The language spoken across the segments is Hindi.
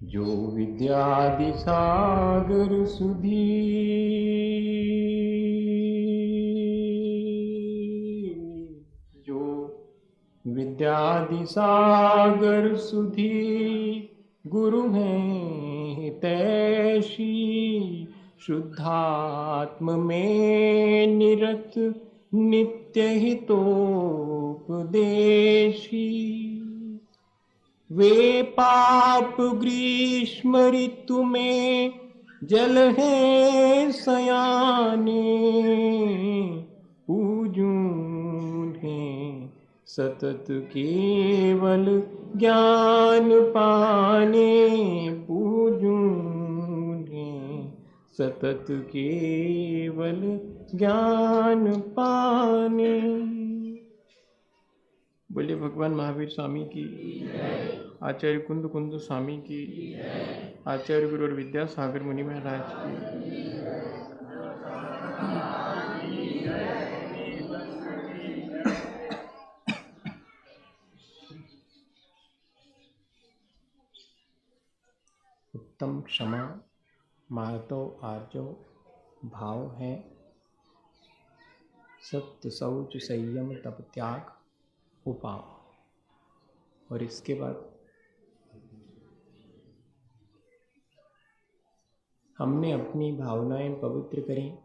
जो विद्यादि सागर सुधी जो विद्यादि सागर सुधी गुरु हैं हितैषी शुद्धात्म में निरत नित्य हितोपदेशी वे पाप ग्रीष्म ऋतु में जल है सयाने पूजूं हैं सतत केवल ज्ञान पाने पूजूं हैं सतत केवल ज्ञान पाने। बोले भगवान महावीर स्वामी की, आचार्य कुंद कुंद स्वामी की, आचार्य गुरु और विद्यासागर मुनि महाराज की। उत्तम क्षमा मार्दव आर्जव भाव है, सत्य शौच संयम तप त्याग उपाव। और इसके बाद हमने अपनी भावनाएं पवित्र करें,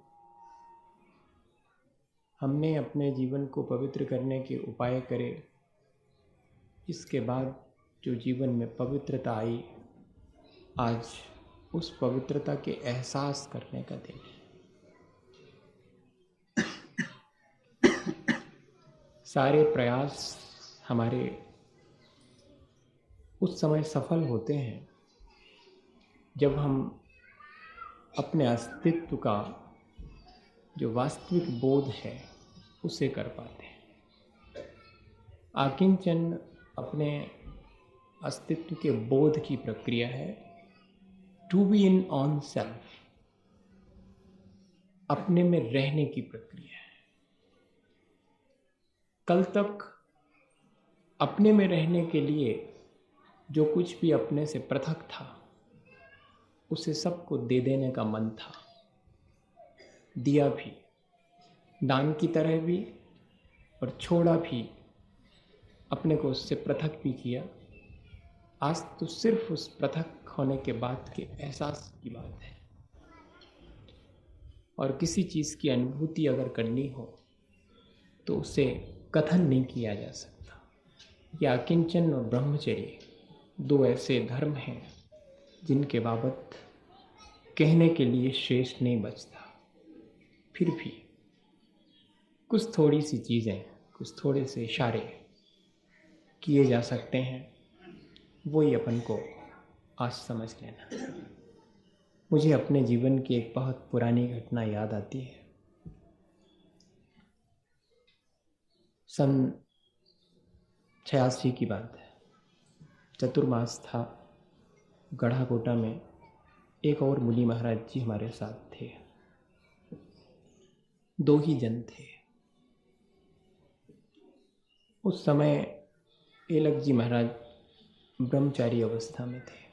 हमने अपने जीवन को पवित्र करने के उपाय करे। इसके बाद जो जीवन में पवित्रता आई, आज उस पवित्रता के एहसास करने का दिन है। सारे प्रयास हमारे उस समय सफल होते हैं जब हम अपने अस्तित्व का जो वास्तविक बोध है उसे कर पाते हैं। आकिंचन अपने अस्तित्व के बोध की प्रक्रिया है, to be in own self, अपने में रहने की प्रक्रिया है। कल तक अपने में रहने के लिए जो कुछ भी अपने से पृथक था उसे सबको दे देने का मन था, दिया भी दान की तरह भी और छोड़ा भी, अपने को उससे पृथक भी किया। आज तो सिर्फ उस पृथक होने के बाद के एहसास की बात है। और किसी चीज़ की अनुभूति अगर करनी हो तो उसे कथन नहीं किया जा सकता। यह अकिंचन और ब्रह्मचर्य दो ऐसे धर्म हैं जिनके बाबत कहने के लिए शेष नहीं बचता। फिर भी कुछ थोड़ी सी चीज़ें, कुछ थोड़े से इशारे किए जा सकते हैं, वही अपन को आज समझ लेना। मुझे अपने जीवन की एक बहुत पुरानी घटना याद आती है। सन 86 की बात है। चतुर्मास था। गढ़ाकोटा में एक और मुनि महाराज जी हमारे साथ थे। दो ही जन थे। उस समय एलक जी महाराज ब्रह्मचारी अवस्था में थे।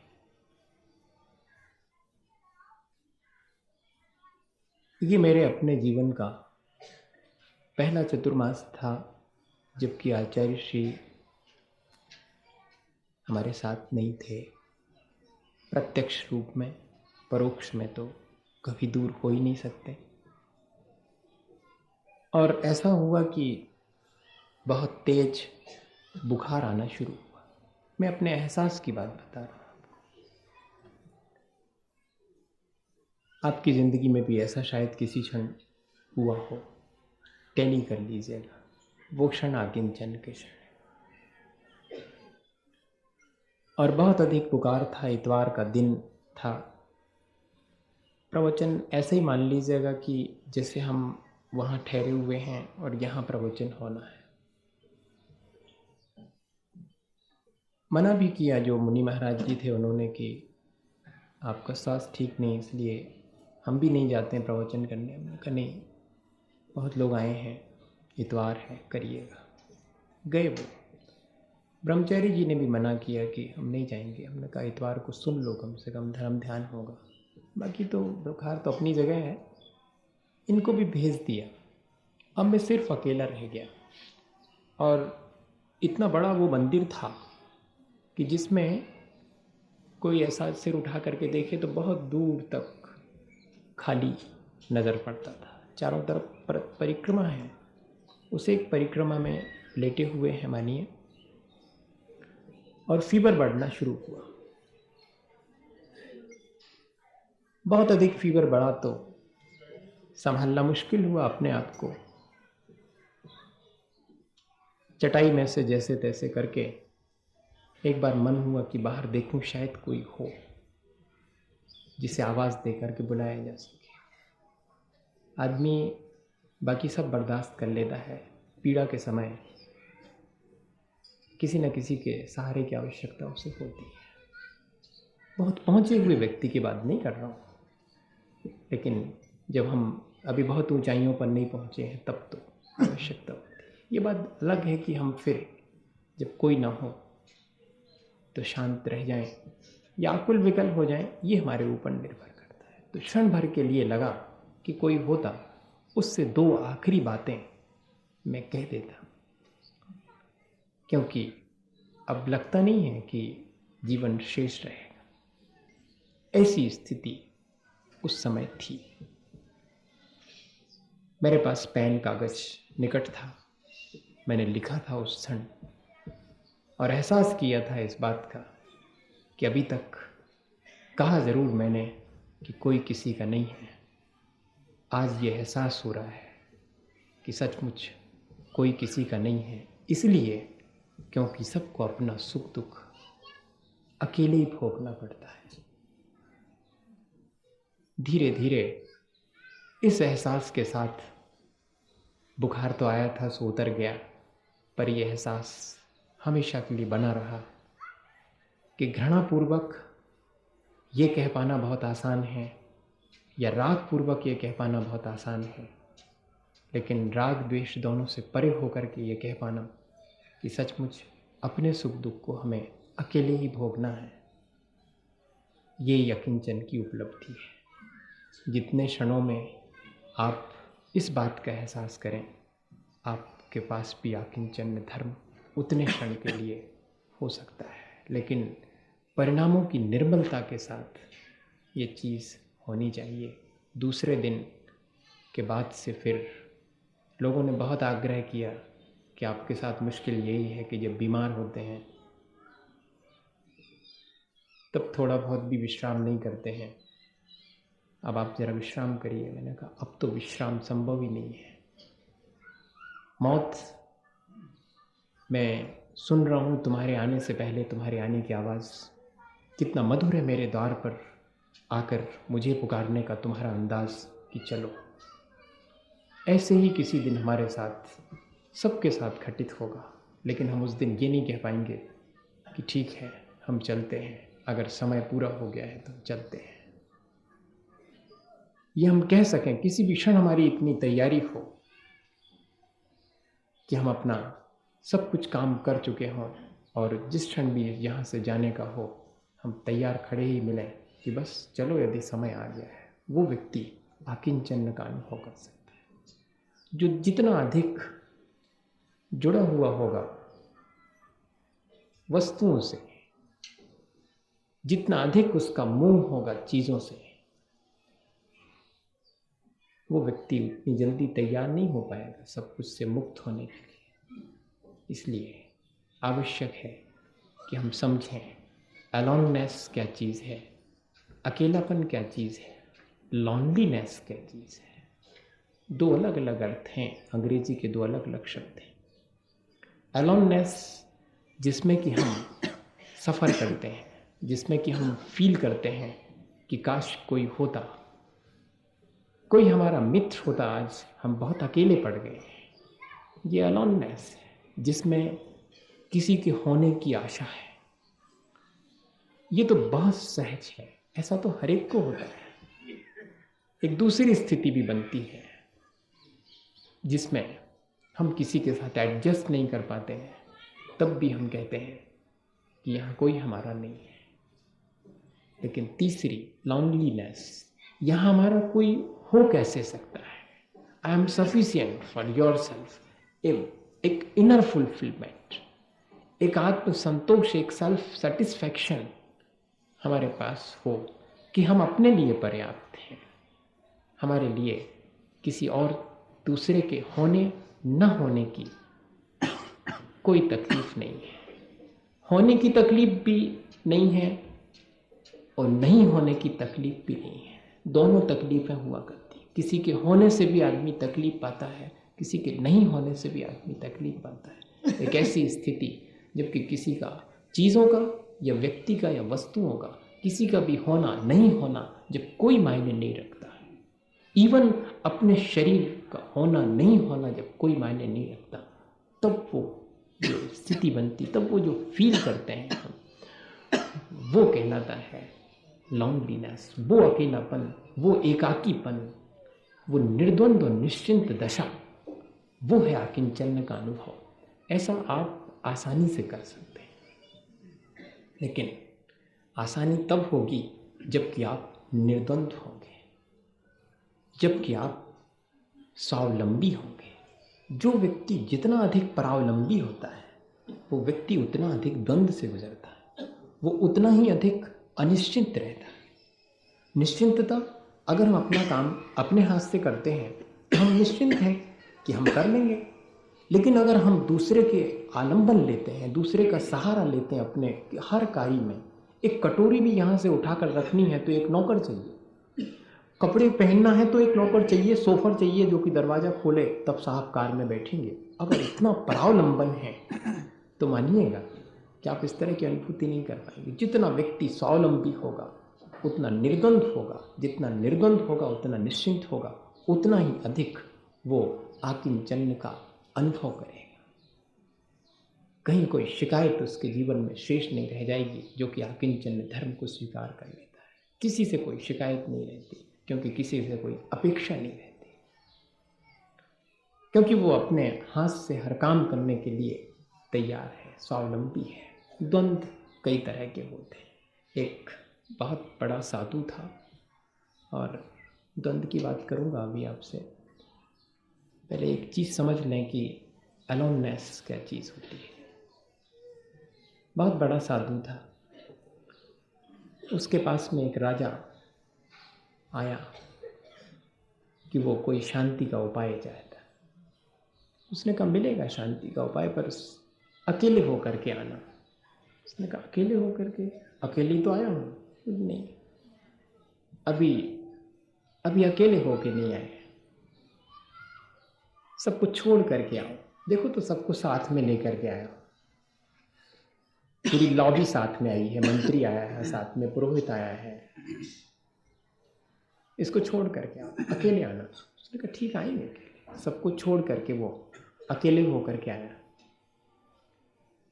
ये मेरे अपने जीवन का पहला चतुर्मास था जबकि आचार्य श्री हमारे साथ नहीं थे प्रत्यक्ष रूप में। परोक्ष में तो कभी दूर हो ही नहीं सकते। और ऐसा हुआ कि बहुत तेज बुखार आना शुरू हुआ। मैं अपने एहसास की बात बता रहा हूँ। आपकी ज़िंदगी में भी ऐसा शायद किसी क्षण हुआ हो, टैली कर लीजिएगा। वो क्षण आकिंचन के क्षण। और बहुत अधिक पुकार था। इतवार का दिन था। प्रवचन ऐसे ही मान लीजिएगा कि जैसे हम वहाँ ठहरे हुए हैं और यहाँ प्रवचन होना है। मना भी किया जो मुनि महाराज जी थे उन्होंने कि आपका स्वास्थ्य ठीक नहीं, इसलिए हम भी नहीं जाते हैं प्रवचन करने। हमने कहा नहीं, बहुत लोग आए हैं, इतवार है, करिएगा। गए वो। ब्रह्मचारी जी ने भी मना किया कि हम नहीं जाएंगे। हमने कहा इतवार को सुन लो, कम से कम धर्म ध्यान होगा। बाकी तो बुखार तो अपनी जगह है। इनको भी भेज दिया। अब मैं सिर्फ अकेला रह गया। और इतना बड़ा वो मंदिर था कि जिसमें कोई ऐसा सिर उठा करके देखे तो बहुत दूर तक खाली नज़र पड़ता था। चारों तरफ परिक्रमा है। उसे एक परिक्रमा में लेटे हुए हैं मानिए, और फीवर बढ़ना शुरू हुआ। बहुत अधिक फीवर बढ़ा तो संभालना मुश्किल हुआ अपने आप को। चटाई में से जैसे तैसे करके एक बार मन हुआ कि बाहर देखूं, शायद कोई हो जिसे आवाज़ दे करके बुलाया जा सके। आदमी बाकी सब बर्दाश्त कर लेता है, पीड़ा के समय किसी न किसी के सहारे की आवश्यकता उसे होती है। बहुत पहुँचे हुए व्यक्ति की बात नहीं कर रहा हूँ, लेकिन जब हम अभी बहुत ऊंचाइयों पर नहीं पहुँचे हैं तब तो आवश्यकता होती है। ये बात अलग है कि हम फिर जब कोई ना हो तो शांत रह जाएं या आकुल विकल हो जाएं, ये हमारे ऊपर निर्भर करता है। तो क्षण भर के लिए लगा कि कोई होता, उससे दो आखिरी बातें मैं कह देता, क्योंकि अब लगता नहीं है कि जीवन शेष रहेगा। ऐसी स्थिति उस समय थी। मेरे पास पेन कागज निकट था। मैंने लिखा था उस क्षण, और एहसास किया था इस बात का कि अभी तक कहा ज़रूर मैंने कि कोई किसी का नहीं है। आज ये एहसास हो रहा है कि सचमुच कोई किसी का नहीं है, इसलिए क्योंकि सबको अपना सुख दुख अकेले ही भोगना पड़ता है। धीरे धीरे इस एहसास के साथ बुखार तो आया था, सो उतर गया, पर यह एहसास हमेशा के लिए बना रहा कि घृणापूर्वक ये कह पाना बहुत आसान है या रागपूर्वक ये कह पाना बहुत आसान है, लेकिन राग द्वेष दोनों से परे होकर के ये कह पाना कि सचमुच अपने सुख दुख को हमें अकेले ही भोगना है, ये यकिंचन की उपलब्धि है। जितने क्षणों में आप इस बात का एहसास करें, आपके पास भी यकिंचन धर्म उतने क्षण के लिए हो सकता है, लेकिन परिणामों की निर्मलता के साथ ये चीज़ होनी चाहिए। दूसरे दिन के बाद से फिर लोगों ने बहुत आग्रह किया कि आपके साथ मुश्किल यही है कि जब बीमार होते हैं तब थोड़ा बहुत भी विश्राम नहीं करते हैं, अब आप ज़रा विश्राम करिए। मैंने कहा अब तो विश्राम संभव ही नहीं है। मौत, मैं सुन रहा हूँ तुम्हारे आने से पहले तुम्हारे आने की आवाज़, कितना मधुर है मेरे द्वार पर आकर मुझे पुकारने का तुम्हारा अंदाज़ कि चलो। ऐसे ही किसी दिन हमारे साथ, सबके साथ घटित होगा, लेकिन हम उस दिन ये नहीं कह पाएंगे कि ठीक है हम चलते हैं, अगर समय पूरा हो गया है तो चलते हैं। ये हम कह सकें किसी भी क्षण हमारी इतनी तैयारी हो कि हम अपना सब कुछ काम कर चुके हों और जिस क्षण भी यहाँ से जाने का हो हम तैयार खड़े ही मिलें कि बस चलो, यदि समय आ गया है, वो व्यक्ति आकिंचन का अनुभव कर सकता है। जो जितना अधिक जुड़ा हुआ होगा वस्तुओं से, जितना अधिक उसका मोह होगा चीज़ों से, वो व्यक्ति उतनी जल्दी तैयार नहीं हो पाएगा सब कुछ से मुक्त होने के लिए। इसलिए आवश्यक है कि हम समझें अलोननेस क्या चीज़ है, अकेलापन क्या चीज़ है, लॉन्लीनेस क्या चीज़ है। दो अलग अलग अर्थ हैं, अंग्रेजी के दो अलग अलग शब्द हैं। अलोननेस जिसमें कि हम सफ़र करते हैं, जिसमें कि हम फील करते हैं कि काश कोई होता, कोई हमारा मित्र होता, आज हम बहुत अकेले पड़ गए। ये अलोननेस है जिसमें किसी के होने की आशा है। ये तो बहुत सहज है, ऐसा तो हर एक को होता है। एक दूसरी स्थिति भी बनती है जिसमें हम किसी के साथ एडजस्ट नहीं कर पाते हैं, तब भी हम कहते हैं कि यहाँ कोई हमारा नहीं है। लेकिन तीसरी, लॉन्लीनेस, यहाँ हमारा कोई हो कैसे सकता है? I am sufficient for your self, एक इनर फुलफिलमेंट, एक आत्म संतोष, एक सेल्फ सेटिस्फैक्शन हमारे पास हो कि हम अपने लिए पर्याप्त हैं। हमारे लिए किसी और दूसरे के होने न होने की कोई तकलीफ नहीं है। होने की तकलीफ भी नहीं है और नहीं होने की तकलीफ भी नहीं है। दोनों तकलीफें हुआ करती हैं। किसी के होने से भी आदमी तकलीफ पाता है, किसी के नहीं होने से भी आदमी तकलीफ पाता है। एक ऐसी स्थिति जबकि किसी का चीज़ों का या व्यक्ति का या वस्तुओं का, किसी का भी होना नहीं होना जब कोई मायने नहीं रखता है, इवन अपने शरीर का होना नहीं होना जब कोई मायने नहीं रखता, तब वो जो स्थिति बनती, तब वो जो फील करते हैं हम, वो कहलाता है लॉन्लीनेस। वो अकेलापन, वो एकाकीपन, वो निर्द्वंद और निश्चिंत दशा, वो है आकिंचन का अनुभव। ऐसा आप आसानी से कर सकते हैं, लेकिन आसानी तब होगी जबकि आप निर्द्वंद होंगे, जबकि आप स्वावलंबी होंगे। जो व्यक्ति जितना अधिक परावलंबी होता है, वो व्यक्ति उतना अधिक द्वंद से गुजरता है, वो उतना ही अधिक अनिश्चित रहता है। निश्चिंतता, अगर हम अपना काम अपने हाथ से करते हैं तो हम निश्चिंत हैं कि हम कर लेंगे। लेकिन अगर हम दूसरे के आलंबन लेते हैं, दूसरे का सहारा लेते हैं अपने हर कार्य में, एक कटोरी भी यहाँ से उठाकर रखनी है तो एक नौकर चाहिए, कपड़े पहनना है तो एक नौकर चाहिए, सोफर चाहिए जो कि दरवाज़ा खोले तब साहब कार में बैठेंगे। अगर इतना परावलंबन है तो मानिएगा कि आप इस तरह की अनुभूति नहीं कर पाएंगे। जितना व्यक्ति स्वावलंबी होगा उतना निर्द्वंद होगा, जितना निर्द्वंद होगा उतना निश्चिंत होगा, उतना ही अधिक वो आकिंचन का अनुभव करेगा। कहीं कोई शिकायत उसके जीवन में शेष नहीं रह जाएगी जो कि आकिंचन धर्म को स्वीकार कर लेता है। किसी से कोई शिकायत नहीं रहती, क्योंकि किसी से कोई अपेक्षा नहीं रहती, क्योंकि वो अपने हाथ से हर काम करने के लिए तैयार है, स्वावलंबी है। द्वंद्व कई तरह के होते हैं। एक बहुत बड़ा साधु था, और द्वंद्व की बात करूँगा अभी आपसे। पहले एक चीज़ समझ लें कि अलोननेस क्या चीज़ होती है। बहुत बड़ा साधु था, उसके पास में एक राजा आया कि वो कोई शांति का उपाय चाहता। उसने कहा मिलेगा शांति का उपाय, पर अकेले होकर के आना। उसने कहा अकेले होकर के? अकेले ही तो आया हूँ। नहीं, अभी अकेले होके नहीं आए, सब कुछ छोड़ करके आओ। देखो तो सबको साथ में लेकर के आया, पूरी लॉबी साथ में आई है, मंत्री आया है साथ में, पुरोहित आया है, इसको छोड़ करके आओ, अकेले आना। उसने कहा ठीक आएंगे। सब कुछ छोड़ करके वो अकेले होकर के आया।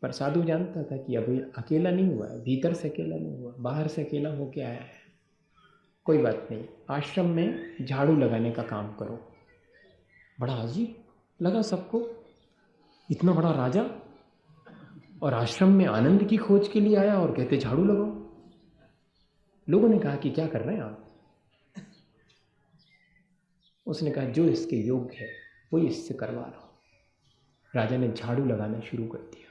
पर साधु जानता था कि अभी अकेला नहीं हुआ है, भीतर से अकेला नहीं हुआ, बाहर से अकेला होके आया है। कोई बात नहीं, आश्रम में झाड़ू लगाने का काम करो। बड़ा अजीब लगा सबको, इतना बड़ा राजा और आश्रम में आनंद की खोज के लिए आया और कहते झाड़ू लगाओ। लोगों ने कहा कि क्या कर रहे हैं आप? उसने कहा जो इसके योग्य है वही इससे करवा रहा हूं। राजा ने झाड़ू लगाना शुरू कर दिया।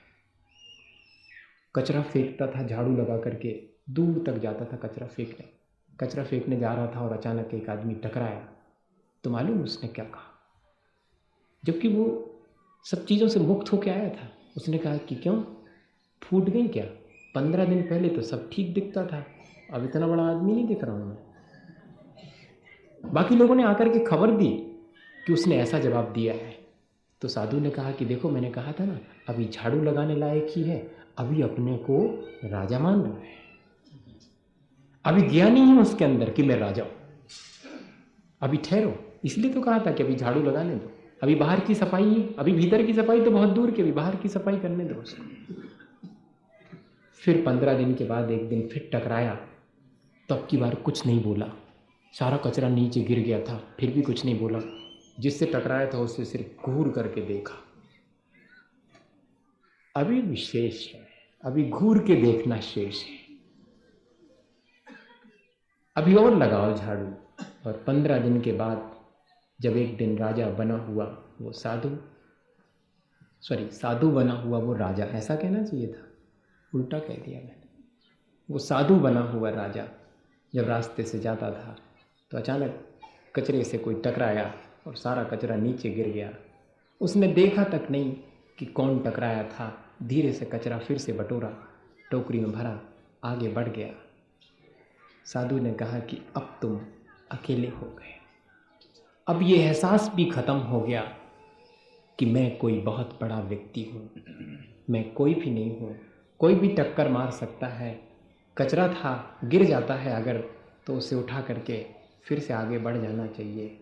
कचरा फेंकता था, झाड़ू लगा करके दूर तक जाता था कचरा फेंकने। कचरा फेंकने जा रहा था और अचानक एक आदमी टकराया। तो मालूम उसने क्या कहा? जबकि वो सब चीज़ों से मुक्त होकर आया था। उसने कहा कि क्यों, फूट गई क्या? 15 दिन पहले तो सब ठीक दिखता था, अब इतना बड़ा आदमी नहीं दिख रहा हूँ मैं। बाकी लोगों ने आकर के खबर दी कि उसने ऐसा जवाब दिया है। तो साधु ने कहा कि देखो मैंने कहा था ना, अभी झाड़ू लगाने लायक ही है, अभी अपने को राजा मान रहा है, अभी ज्ञान ही है उसके अंदर कि मैं राजा हूं, अभी ठहरो। इसलिए तो कहा था कि अभी झाड़ू लगाने दो, अभी बाहर की सफाई, अभी भीतर की सफाई तो बहुत दूर की, अभी बाहर की सफाई करने दो उसको। फिर 15 दिन के बाद एक दिन फिर टकराया, तब की बार कुछ नहीं बोला, सारा कचरा नीचे गिर गया था, फिर भी कुछ नहीं बोला। जिससे टकराया था उससे सिर्फ घूर करके देखा। अभी विशेष है, अभी घूर के देखना शेष है। अभी और लगाओ झाड़ू। और 15 दिन के बाद जब एक दिन राजा बना हुआ वो साधु बना हुआ वो राजा, ऐसा कहना चाहिए था, उल्टा कह दिया मैंने। वो साधु बना हुआ राजा जब रास्ते से जाता था तो अचानक कचरे से कोई टकराया और सारा कचरा नीचे गिर गया। उसने देखा तक नहीं कि कौन टकराया था। धीरे से कचरा फिर से बटोरा, टोकरी में भरा, आगे बढ़ गया। साधु ने कहा कि अब तुम अकेले हो गए। अब ये एहसास भी खत्म हो गया कि मैं कोई बहुत बड़ा व्यक्ति हूँ, मैं कोई भी नहीं हूँ, कोई भी टक्कर मार सकता है। कचरा था, गिर जाता है अगर तो उसे उठा करके फिर से आगे बढ़ जाना चाहिए।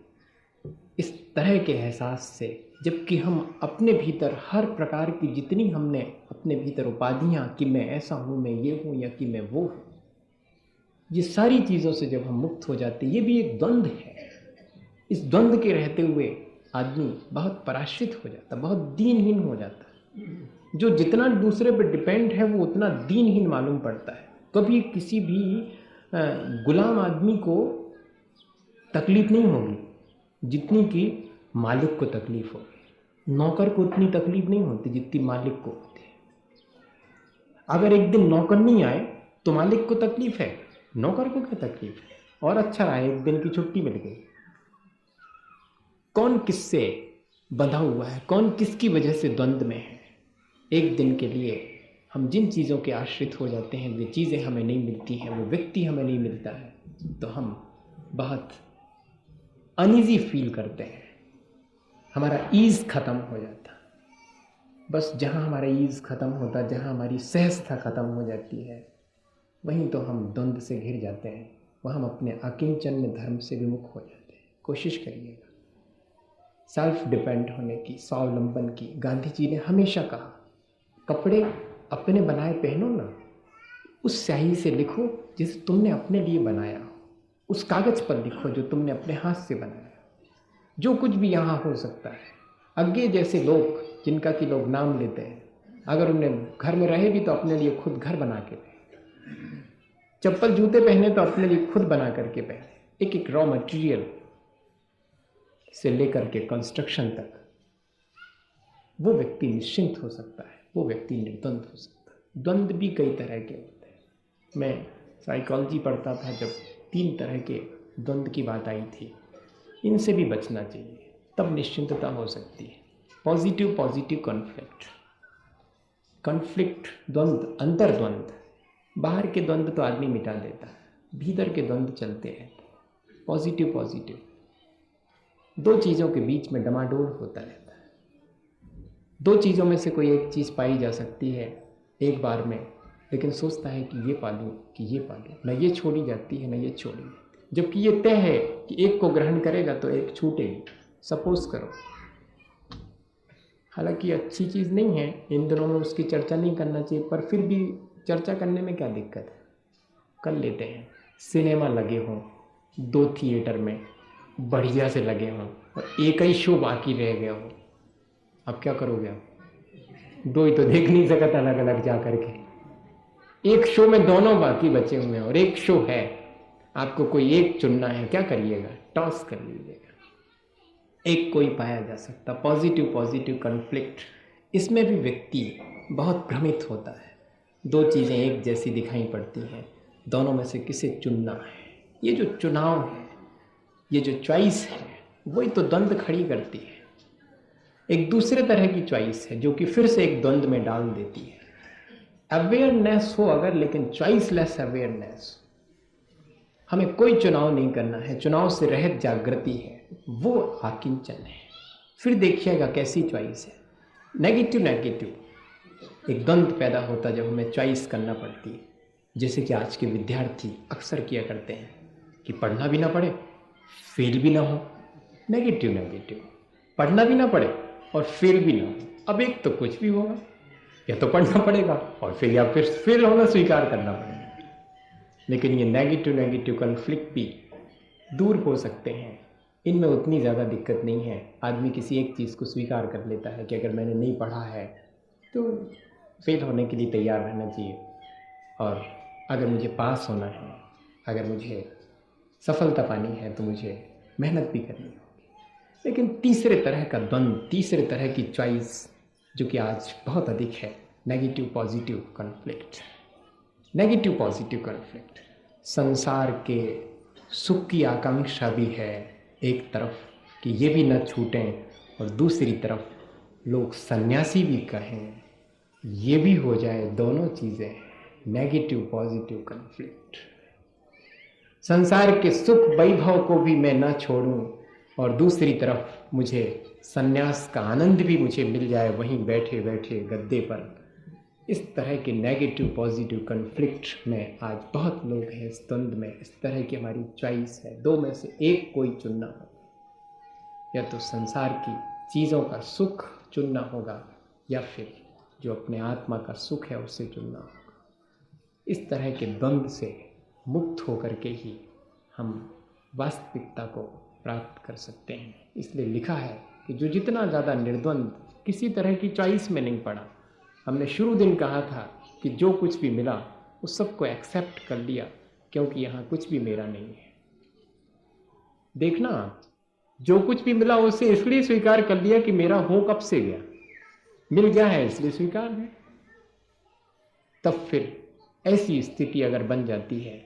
इस तरह के एहसास से, जबकि हम अपने भीतर हर प्रकार की जितनी हमने अपने भीतर उपाधियाँ कि मैं ऐसा हूँ, मैं ये हूँ या कि मैं वो हूँ, ये सारी चीज़ों से जब हम मुक्त हो जाते, ये भी एक द्वंद्व है। इस द्वंद्व के रहते हुए आदमी बहुत पराश्रित हो जाता, बहुत दीनहीन हो जाता। जो जितना दूसरे पर डिपेंड है वो उतना दीनहीन मालूम पड़ता है। कभी किसी भी गुलाम आदमी को तकलीफ नहीं होगी जितनी कि मालिक को तकलीफ होगी। नौकर को उतनी तकलीफ नहीं होती जितनी मालिक को होती है। अगर एक दिन नौकर नहीं आए तो मालिक को तकलीफ है, नौकर को क्या तकलीफ है। और अच्छा रहा एक दिन की छुट्टी मिल गई। कौन किससे बंधा हुआ है, कौन किसकी वजह से द्वंद्व में है। एक दिन के लिए हम जिन चीज़ों के आश्रित हो जाते हैं, वे चीज़ें हमें नहीं मिलती हैं, वो व्यक्ति हमें नहीं मिलता है, तो हम बहुत अनईजी फील करते हैं। हमारा ईज़ ख़त्म हो जाता। बस जहाँ हमारा ईज़ ख़त्म होता, जहाँ हमारी सहजता ख़त्म हो जाती है, वहीं तो हम द्वंद्व से घिर जाते हैं। वह हम अपने अकिंचन धर्म से विमुख हो जाते हैं। कोशिश करिएगा सेल्फ डिपेंड होने की, स्वावलंबन की। गांधी जी ने हमेशा कहा, कपड़े अपने बनाए पहनो ना, उस स्याही से लिखो जिसे तुमने अपने लिए बनाया हो, उस कागज़ पर लिखो जो तुमने अपने हाथ से बनाया। जो कुछ भी यहाँ हो सकता है। अज्ञे जैसे लोग जिनका कि लोग नाम लेते हैं, अगर उन्हें घर में रहे भी तो अपने लिए खुद घर बना के रहे, चप्पल जूते पहने तो अपने लिए खुद बना करके पहने। एक एक रॉ मटेरियल से लेकर के कंस्ट्रक्शन तक वो व्यक्ति निश्चिंत हो सकता है, वो व्यक्ति निर्द्वंद हो सकता है। द्वंद्व भी कई तरह के होते हैं। मैं साइकोलॉजी पढ़ता था जब 3 तरह के द्वंद्व की बात आई थी। इनसे भी बचना चाहिए, तब निश्चिंतता हो सकती है। पॉजिटिव कॉन्फ्लिक्ट द्वंद्व, अंतर्द्वंद। बाहर के द्वंद्व तो आदमी मिटा देता है, भीतर के द्वंद्व चलते हैं। पॉजिटिव 2 चीज़ों के बीच में डमाडोल होता रहता है। 2 चीज़ों में से कोई एक चीज़ पाई जा सकती है एक बार में, लेकिन सोचता है कि ये पालूँ कि ये पालूँ, न ये छोड़ी जाती है न ये छोड़ी जाती, जबकि ये तय है कि एक को ग्रहण करेगा तो एक छूटेगी। सपोज करो, हालांकि अच्छी चीज़ नहीं है, इन दिनों में उसकी चर्चा नहीं करना चाहिए, पर फिर भी चर्चा करने में क्या दिक्कत है, कर लेते हैं। सिनेमा लगे हों 2 थिएटर में, बढ़िया से लगे हों, और एक ही शो बाकी रह गया हो, अब क्या करोगे आप? 2 ही तो देख नहीं सकता अलग अलग जा करके। एक शो में दोनों बाकी बचे हुए हैं और एक शो है, आपको कोई एक चुनना है, क्या करिएगा? टॉस कर लीजिएगा। एक कोई पाया जा सकता। पॉजिटिव कॉन्फ्लिक्ट, इसमें भी व्यक्ति बहुत भ्रमित होता है। 2 चीज़ें एक जैसी दिखाई पड़ती हैं, दोनों में से किसे चुनना है। ये जो चुनाव है, ये जो चॉइस है, वही तो द्वंद्व खड़ी करती है। एक दूसरे तरह की चॉइस है जो कि फिर से एक द्वंद्व में डाल देती है। अवेयरनेस हो अगर, लेकिन चॉइसलेस अवेयरनेस। हमें कोई चुनाव नहीं करना है, चुनाव से रहित जागृति है, वो आकिंचन है। फिर देखिएगा कैसी चॉइस है। नेगेटिव एक द्वंद्व पैदा होता जब हमें चॉइस करना पड़ती है। जैसे कि आज के विद्यार्थी अक्सर किया करते हैं कि पढ़ना भी ना पड़े, फेल भी ना हो। नेगेटिव पढ़ना भी ना पड़े और फेल भी ना हो। अब एक तो कुछ भी होगा, या तो पढ़ना पड़ेगा और फिर या फिर फेल होना स्वीकार करना पड़ेगा। लेकिन ये नेगेटिव कॉन्फ्लिक्ट भी दूर हो सकते हैं, इनमें उतनी ज़्यादा दिक्कत नहीं है। आदमी किसी एक चीज़ को स्वीकार कर लेता है कि अगर मैंने नहीं पढ़ा है तो फेल होने के लिए तैयार रहना चाहिए, और अगर मुझे पास होना है, अगर मुझे सफलता पानी है तो मुझे मेहनत भी करनी होगी। लेकिन तीसरे तरह का द्वंद्व, तीसरे तरह की चॉइस जो कि आज बहुत अधिक है, negative positive conflict. Negative positive conflict, संसार के सुख की आकांक्षा भी है एक तरफ कि ये भी न छूटें, और दूसरी तरफ लोग सन्यासी भी कहें, ये भी हो जाए, दोनों चीज़ें। Negative positive conflict. संसार के सुख वैभव को भी मैं न छोड़ूं, और दूसरी तरफ मुझे सन्यास का आनंद भी मुझे मिल जाए वहीं बैठे बैठे गद्दे पर। इस तरह के नेगेटिव पॉजिटिव कॉन्फ्लिक्ट में आज बहुत लोग हैं, इस द्वंद्व में। इस तरह की हमारी चॉइस है, दो में से एक कोई चुनना होगा। या तो संसार की चीज़ों का सुख चुनना होगा, या फिर जो अपने आत्मा का सुख है उसे चुनना होगा। इस तरह के द्वंद्व से मुक्त होकर के ही हम वास्तविकता को प्राप्त कर सकते हैं। इसलिए लिखा है कि जो जितना ज़्यादा निर्द्वंद, किसी तरह की चॉइस में नहीं पड़ा। हमने शुरू दिन कहा था कि जो कुछ भी मिला उस सबको एक्सेप्ट कर लिया, क्योंकि यहाँ कुछ भी मेरा नहीं है। देखना, जो कुछ भी मिला उसे इसलिए स्वीकार कर लिया कि मेरा हो कब से गया, मिल गया है इसलिए स्वीकार है। तब फिर ऐसी स्थिति अगर बन जाती है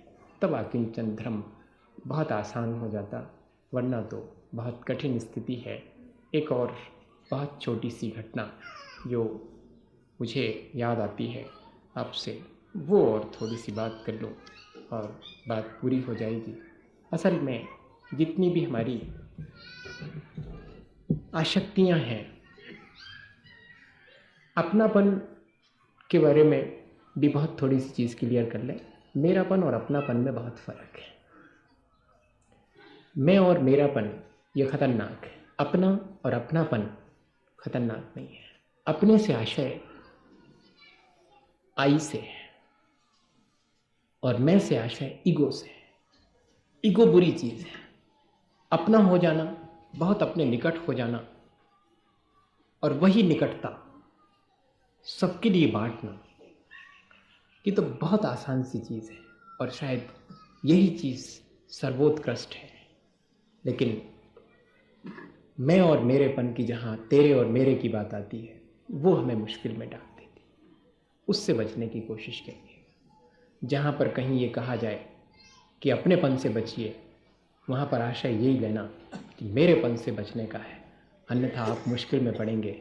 तब अकिंचन धर्म बहुत आसान हो जाता, वरना तो बहुत कठिन स्थिति है। एक और बहुत छोटी सी घटना जो मुझे याद आती है आपसे, वो और थोड़ी सी बात कर लूँ और बात पूरी हो जाएगी। असल में जितनी भी हमारी आसक्तियाँ हैं, अपनापन के बारे में भी बहुत थोड़ी सी चीज़ क्लियर कर लें। मेरापन और अपनापन में बहुत फ़र्क है। मैं और मेरापन ये खतरनाक है, अपना और अपनापन खतरनाक नहीं है। अपने से आशय आई से है, और मैं से आशय ईगो से है। ईगो बुरी चीज़ है। अपना हो जाना, बहुत अपने निकट हो जाना, और वही निकटता सबके लिए बांटना, ये तो बहुत आसान सी चीज़ है, और शायद यही चीज़ सर्वोत्कृष्ट है। लेकिन मैं और मेरेपन की जहाँ तेरे और मेरे की बात आती है, वो हमें मुश्किल में डाल देती। उससे बचने की कोशिश करिए। जहाँ पर कहीं ये कहा जाए कि अपनेपन से बचिए, वहाँ पर आशय यही लेना कि मेरेपन से बचने का है, अन्यथा आप मुश्किल में पड़ेंगे।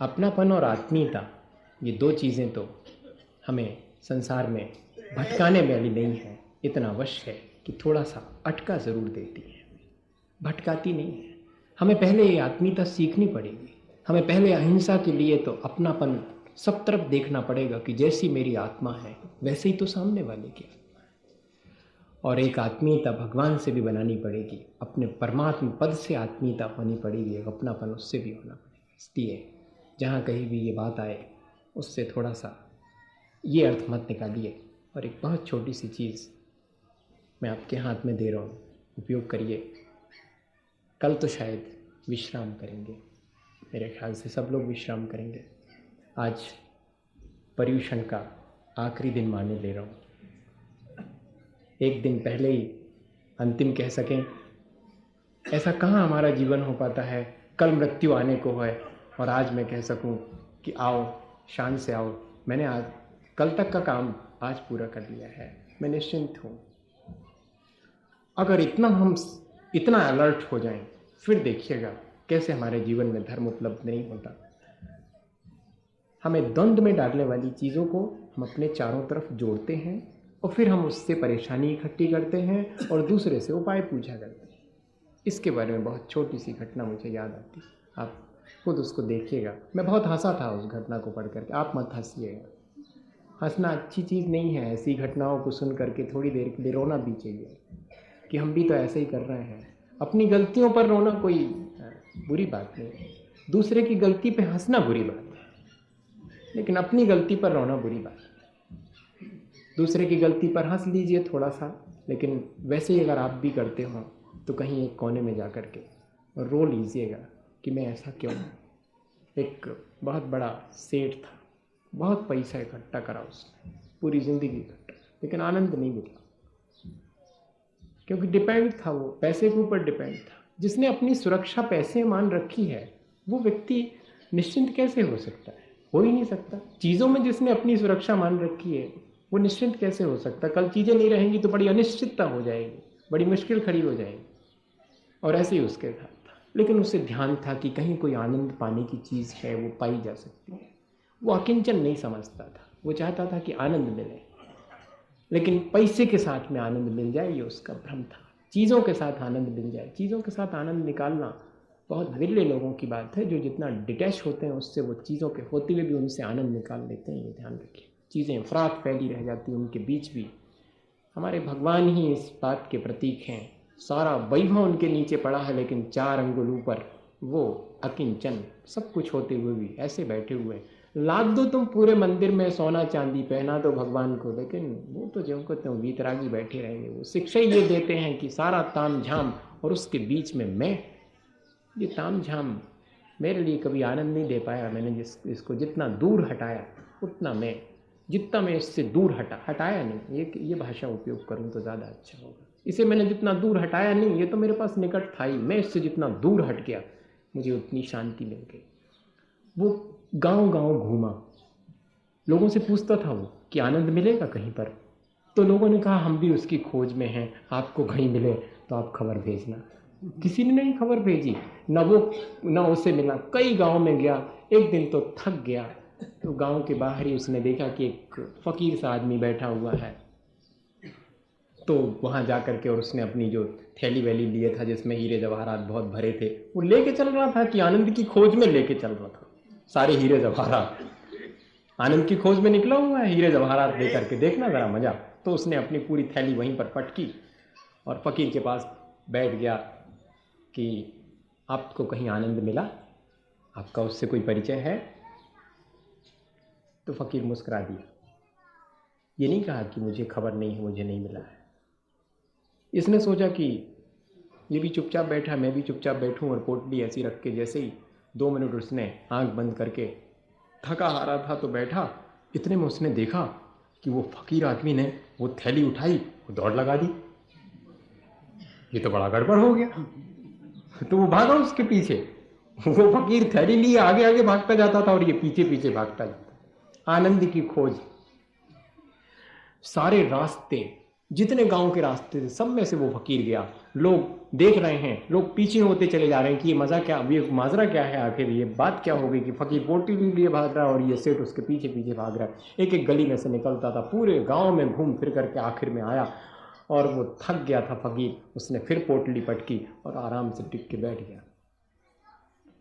अपनापन और आत्मीयता, ये दो चीज़ें तो हमें संसार में भटकाने वाली नहीं है, इतना वश है कि थोड़ा सा अटका ज़रूर देती है, भटकाती नहीं है। हमें पहले ये आत्मीयता सीखनी पड़ेगी। हमें पहले अहिंसा के लिए तो अपनापन सब तरफ देखना पड़ेगा कि जैसी मेरी आत्मा है वैसे ही तो सामने वाले की आत्मा है। और एक आत्मीयता भगवान से भी बनानी पड़ेगी, अपने परमात्मा पद से आत्मीयता होनी पड़ेगी, एक अपनापन उससे भी होना पड़ेगा। इसलिए जहाँ कहीं भी ये बात आए उससे थोड़ा सा ये अर्थ मत निकालिए। और एक बहुत छोटी सी चीज़ मैं आपके हाथ में दे रहा हूँ, उपयोग करिए। कल तो शायद विश्राम करेंगे, मेरे ख्याल से सब लोग विश्राम करेंगे। आज पर्युषण का आखिरी दिन माने ले रहा हूँ। एक दिन पहले ही अंतिम कह सकें, ऐसा कहाँ हमारा जीवन हो पाता है। कल मृत्यु आने को है और आज मैं कह सकूँ कि आओ, शान से आओ, मैंने आज कल तक का काम आज पूरा कर लिया है, मैं निश्चिंत हूँ। अगर हम इतना अलर्ट हो जाएं, फिर देखिएगा कैसे हमारे जीवन में धर्म उपलब्ध नहीं होता। हमें द्वंद्व में डालने वाली चीज़ों को हम अपने चारों तरफ जोड़ते हैं, और फिर हम उससे परेशानी इकट्ठी करते हैं और दूसरे से उपाय पूछा करते हैं। इसके बारे में बहुत छोटी सी घटना मुझे याद आती, आप खुद उसको देखिएगा। मैं बहुत हंसा था उस घटना को पढ़ करके, आप मत हंसिएगा। हंसना अच्छी चीज़ नहीं है। ऐसी घटनाओं को सुन करके थोड़ी देर के लिए रोना भी चाहिए कि हम भी तो ऐसे ही कर रहे हैं। अपनी गलतियों पर रोना कोई बुरी बात नहीं है, दूसरे की गलती पे हंसना बुरी बात है, लेकिन अपनी गलती पर रोना बुरी बात है। दूसरे की गलती पर हंस लीजिए थोड़ा सा, लेकिन वैसे ही अगर आप भी करते हो तो कहीं एक कोने में जा कर के रो लीजिएगा कि मैं ऐसा क्यों हूँ। एक बहुत बड़ा सेठ था, बहुत पैसा इकट्ठा करा उसने, पूरी ज़िंदगी इकट्ठा, लेकिन आनंद नहीं मिला, क्योंकि डिपेंड था, वो पैसे के ऊपर डिपेंड था। जिसने अपनी सुरक्षा पैसे मान रखी है वो व्यक्ति निश्चिंत कैसे हो सकता है? हो ही नहीं सकता। चीज़ों में जिसने अपनी सुरक्षा मान रखी है वो निश्चिंत कैसे हो सकता? कल चीज़ें नहीं रहेंगी तो बड़ी अनिश्चितता हो जाएगी, बड़ी मुश्किल खड़ी हो जाएगी। और ऐसे ही उसके साथ था, लेकिन उसे ध्यान था कि कहीं कोई आनंद पाने की चीज़ है, वो पाई जा सकती है। वो अकिंचन नहीं समझता था, वो चाहता था कि आनंद मिले, लेकिन पैसे के साथ में आनंद मिल जाए ये उसका भ्रम था। चीज़ों के साथ आनंद मिल जाए, चीज़ों के साथ आनंद निकालना बहुत विरले लोगों की बात है। जो जितना डिटैच होते हैं उससे, वो चीज़ों के होते हुए भी उनसे आनंद निकाल लेते हैं, ये ध्यान रखिए। चीज़ें अफरात फैली रह जाती हैं उनके बीच भी। हमारे भगवान ही इस बात के प्रतीक हैं। सारा वैभव उनके नीचे पड़ा है, लेकिन 4 अंगुल ऊपर वो अकिंचन, सब कुछ होते हुए भी ऐसे बैठे हुए हैं। लाद दो तुम पूरे मंदिर में सोना चांदी, पहना दो भगवान को, लेकिन वो तो जो को तुम वीतरागी बैठे रहेंगे। वो शिक्षा ये देते हैं कि सारा ताम झाम और उसके बीच में मैं, ये ताम झाम मेरे लिए कभी आनंद नहीं दे पाया। मैंने इसको जितना दूर हटाया उतना मैं, जितना मैं इससे दूर हटाया नहीं, ये भाषा उपयोग करूं तो ज़्यादा अच्छा होगा। इसे मैंने जितना दूर हटाया नहीं, ये तो मेरे पास निकट था ही, मैं इससे जितना दूर हट गया मुझे उतनी शांति मिल गई। वो गांव-गांव घूमा, लोगों से पूछता था वो कि आनंद मिलेगा कहीं पर? तो लोगों ने कहा हम भी उसकी खोज में हैं, आपको कहीं मिले तो आप खबर भेजना। किसी ने नहीं खबर भेजी, ना उसे मिला। कई गांव में गया, एक दिन तो थक गया, तो गांव के बाहर ही उसने देखा कि एक फकीर सा आदमी बैठा हुआ है। तो वहाँ जा कर के और उसने अपनी जो थैली वैली लिए था जिसमें हीरे जवाहरात बहुत भरे थे, वो लेके चल रहा था कि आनंद की खोज में लेके चल रहा था। सारे हीरे जवाहरात, आनंद की खोज में निकला हुआ है, हीरे जवाहरात लेकर के, देखना जरा मजा। तो उसने अपनी पूरी थैली वहीं पर पटकी और फकीर के पास बैठ गया कि आपको कहीं आनंद मिला, आपका उससे कोई परिचय है? तो फकीर मुस्कुरा दिया। ये नहीं कहा कि मुझे खबर नहीं है, मुझे नहीं मिला है। इसने सोचा कि ये भी चुपचाप बैठा, मैं भी चुपचाप बैठूं, और पोटली ऐसी रख के जैसे ही 2 मिनट उसने आंख बंद करके, थका हारा था तो बैठा, इतने में उसने देखा कि वो फकीर आदमी ने वो थैली उठाई, वो दौड़ लगा दी। ये तो बड़ा गड़बड़ हो गया। तो वो भागा उसके पीछे। वो फकीर थैली लिए आगे आगे भागता जाता था और ये पीछे पीछे भागता जाता। आनंद की खोज, सारे रास्ते, जितने गांव के रास्ते थे सब में से वो फकीर गया। लोग देख रहे हैं, लोग पीछे होते चले जा रहे हैं कि ये मजा क्या, ये माजरा क्या है, आखिर ये बात क्या हो गई कि फकीर पोटली के लिए भाग रहा है और ये सेठ उसके पीछे पीछे भाग रहा है। एक एक गली में से निकलता था, पूरे गांव में घूम फिर करके आखिर में आया और वो थक गया था फकीर। उसने फिर पोटली पटकी और आराम से टिक के बैठ गया।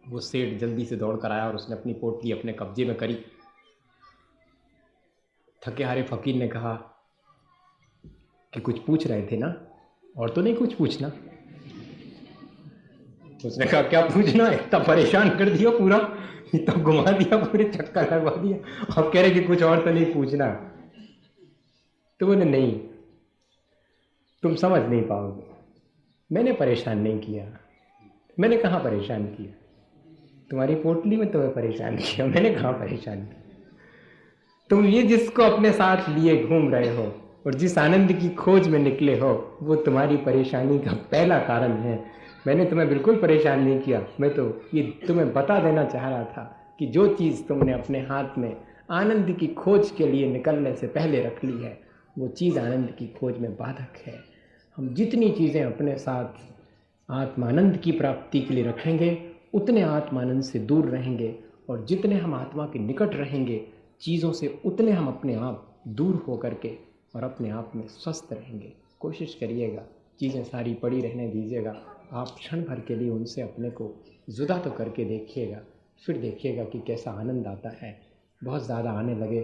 वो सेठ जल्दी से दौड़ कर आया और उसने अपनी पोटली अपने कब्जे में करी। थके हारे फकीर ने कहा कि कुछ पूछ रहे थे ना, और तो नहीं कुछ पूछना? उसने कहा क्या पूछना, इतना परेशान कर दिया पूरा, इतना घुमा दिया, पूरे चक्कर लगवा दिया, अब कह रहे कि कुछ और तो नहीं पूछना। तो बोले नहीं, तुम समझ नहीं पाओगे, मैंने परेशान नहीं किया। मैंने कहाँ परेशान किया? तुम्हारी पोटली में तुम्हें परेशान किया, मैंने कहाँ परेशान किया? तुम ये जिसको अपने साथ लिए घूम रहे हो और जिस आनंद की खोज में निकले हो, वो तुम्हारी परेशानी का पहला कारण है। मैंने तुम्हें बिल्कुल परेशान नहीं किया। मैं तो ये तुम्हें बता देना चाह रहा था कि जो चीज़ तुमने अपने हाथ में आनंद की खोज के लिए निकलने से पहले रख ली है, वो चीज़ आनंद की खोज में बाधक है। हम जितनी चीज़ें अपने साथ आत्मानंद की प्राप्ति के लिए रखेंगे, उतने आत्मानंद से दूर रहेंगे, और जितने हम आत्मा के निकट रहेंगे चीज़ों से, उतने हम अपने आप दूर हो करके और अपने आप में स्वस्थ रहेंगे। कोशिश करिएगा, चीज़ें सारी पड़ी रहने दीजिएगा, आप क्षण भर के लिए उनसे अपने को जुदा तो करके देखिएगा, फिर देखिएगा कि कैसा आनंद आता है। बहुत ज़्यादा आने लगे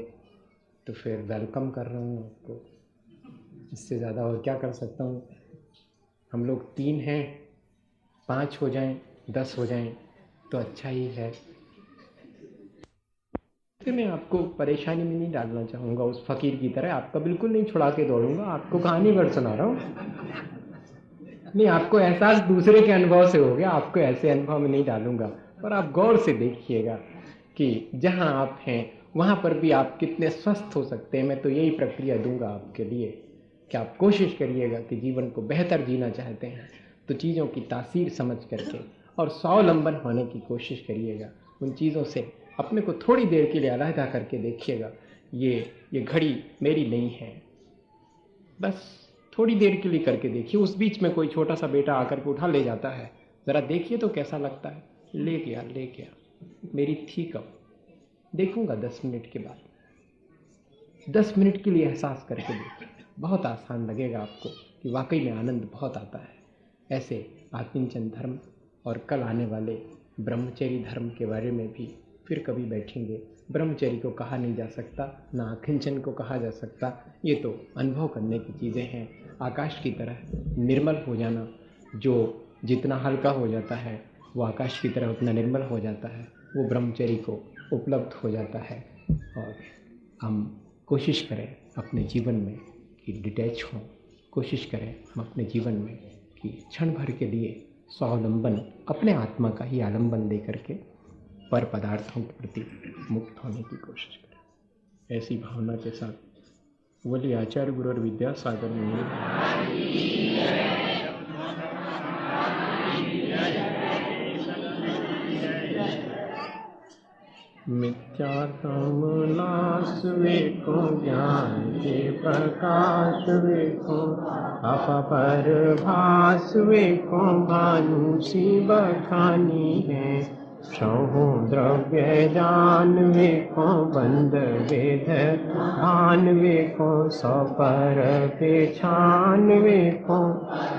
तो फिर वेलकम कर रहा हूँ आपको, इससे ज़्यादा और क्या कर सकता हूँ। हम लोग 3 हैं, 5 हो जाएं, 10 हो जाएं तो अच्छा ही है। फिर मैं आपको परेशानी में नहीं डालना चाहूँगा उस फकीर की तरह, आपका बिल्कुल नहीं छुड़ा के दौड़ूंगा, आपको कहानी भर सुना रहा हूँ। नहीं, आपको एहसास दूसरे के अनुभव से हो गया, आपको ऐसे अनुभव में नहीं डालूंगा, पर आप गौर से देखिएगा कि जहां आप हैं वहां पर भी आप कितने स्वस्थ हो सकते हैं। मैं तो यही प्रक्रिया दूंगा आपके लिए कि आप कोशिश करिएगा कि जीवन को बेहतर जीना चाहते हैं तो चीज़ों की तासीर समझ करके और स्वावलंबन होने की कोशिश करिएगा। उन चीज़ों से अपने को थोड़ी देर के लिए अलहदा करके देखिएगा। ये घड़ी मेरी नहीं है, बस थोड़ी देर के लिए करके देखिए। उस बीच में कोई छोटा सा बेटा आकर के उठा ले जाता है, ज़रा देखिए तो कैसा लगता है। ले गया, मेरी थी कब, देखूंगा 10 मिनट के बाद। 10 मिनट के लिए एहसास करके देखिए, बहुत आसान लगेगा आपको कि वाकई में आनंद बहुत आता है। ऐसे आकिंचन धर्म और कल आने वाले ब्रह्मचर्य धर्म के बारे में भी फिर कभी बैठेंगे। ब्रह्मचर्य को कहा नहीं जा सकता, ना आकिंचन को कहा जा सकता, ये तो अनुभव करने की चीज़ें हैं। आकाश की तरह निर्मल हो जाना, जो जितना हल्का हो जाता है वो आकाश की तरह उतना निर्मल हो जाता है, वो ब्रह्मचर्य को उपलब्ध हो जाता है। और हम कोशिश करें अपने जीवन में कि डिटैच हों, कोशिश करें हम अपने जीवन में कि क्षण भर के लिए स्वावलंबन, अपने आत्मा का ही आलंबन दे करके पर पदार्थों के प्रति मुक्त होने की कोशिश करें। ऐसी भावना के साथ बोलिए आचार्य गुरु और विद्यासागर मिथ्यात्म नाश वेको, ज्ञान के प्रकाश वेको, अपपर भास वेको, भानु सी बखानी है। सहो द्रव्य जान वेको, बंद वेद भान वेको, सपर पेछान वेको,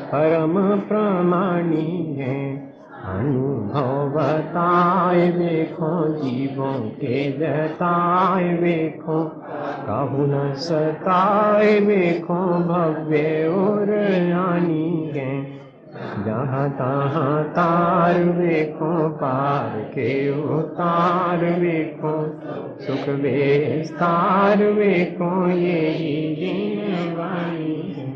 परम प्रमाणी है। अनुभव बताए वेखो, जीवों के जताए वेखो, कहु न सताए वेखो, भव्य और रानी है। जहाँ तहाँ तार वेखो, पार के उतार वेखो, सुख विस्तार वेखो, यही जीवन वाणी है।